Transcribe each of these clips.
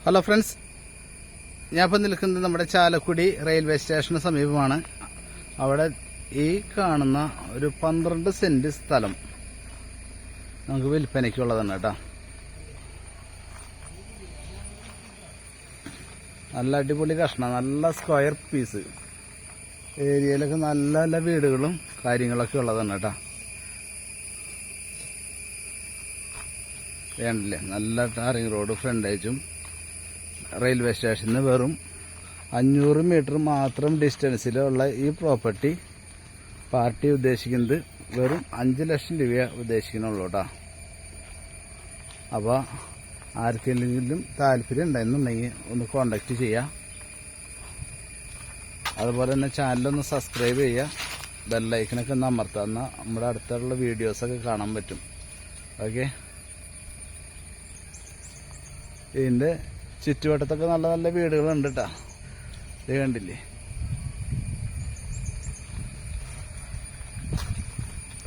Hello friends, ഞാൻ ഇപ്പം നിൽക്കുന്നത് നമ്മുടെ ചാലക്കുടി റെയിൽവേ സ്റ്റേഷന് സമീപമാണ്. അവിടെ ഈ കാണുന്ന ഒരു 12 സെന്റ് സ്ഥലം നമുക്ക് വിൽപ്പനയ്ക്കുള്ളതാണ് കേട്ടോ. നല്ല അടിപൊളി കഷ്ണം, നല്ല സ്ക്വയർ പീസ്. ഏരിയയിലൊക്കെ നല്ല നല്ല വീടുകളും കാര്യങ്ങളൊക്കെ ഉള്ളതാണ് കേട്ടോ. വേണ്ടില്ലേ, നല്ല ടാറിങ് റോഡ് ഫ്രണ്ടേജും റെയിൽവേ സ്റ്റേഷന് വെറും 500 മീറ്റർ മാത്രം ഡിസ്റ്റൻസിലുള്ള ഈ പ്രോപ്പർട്ടി പാർട്ടി ഉദ്ദേശിക്കുന്നത് വെറും 5 ലക്ഷം രൂപ ഉദ്ദേശിക്കുന്നുള്ളൂ കേട്ടോ. അപ്പോൾ ആർക്കെങ്കിലും താല്പര്യം ഉണ്ടെന്നുണ്ടെങ്കിൽ ഒന്ന് കോണ്ടാക്ട് ചെയ്യുക. അതുപോലെ തന്നെ ചാനലൊന്ന് സബ്സ്ക്രൈബ് ചെയ്യുക, ബെല്ലൈക്കനൊക്കെ ഒന്ന് അമർത്തുക. എന്നാൽ നമ്മുടെ അടുത്തുള്ള വീഡിയോസൊക്കെ കാണാൻ പറ്റും. ഓക്കെ, ഇതിൻ്റെ ചുറ്റുവട്ടത്തൊക്കെ നല്ല നല്ല വീടുകളുണ്ട് കേട്ടോ. ഇത് കണ്ടില്ലേ,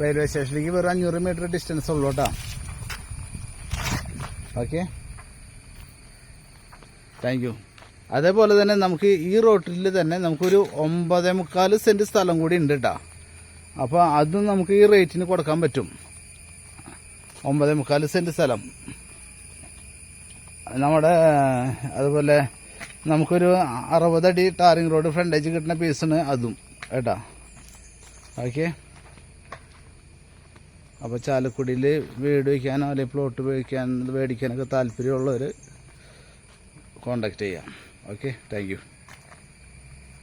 റെയിൽവേ സ്റ്റേഷനിലേക്ക് വെറും 500 മീറ്റർ ഡിസ്റ്റൻസ് ഉള്ളൂ കേട്ടോ. Okay, thank you. അതേപോലെ തന്നെ നമുക്ക് ഈ റോട്ടിൽ തന്നെ നമുക്കൊരു 9.25 സെന്റ് സ്ഥലം കൂടി ഉണ്ട് കേട്ടോ. അപ്പോൾ അതും നമുക്ക് ഈ റേറ്റിന് കൊടുക്കാൻ പറ്റും. 9.25 സെന്റ് സ്ഥലം നമ്മുടെ. അതുപോലെ നമുക്കൊരു 60 അടി ടാറിങ് റോഡ് ഫ്രണ്ടേജ് കിട്ടുന്ന പീസാണ് അതും കേട്ടോ. ഓക്കെ, അപ്പോൾ ചാലക്കുടിയിൽ വീട് വയ്ക്കാനോ അല്ലെങ്കിൽ പ്ലോട്ട് മേടിക്കാനൊക്കെ താല്പര്യമുള്ളവർ കോണ്ടാക്ട് ചെയ്യാം. Okay, thank you.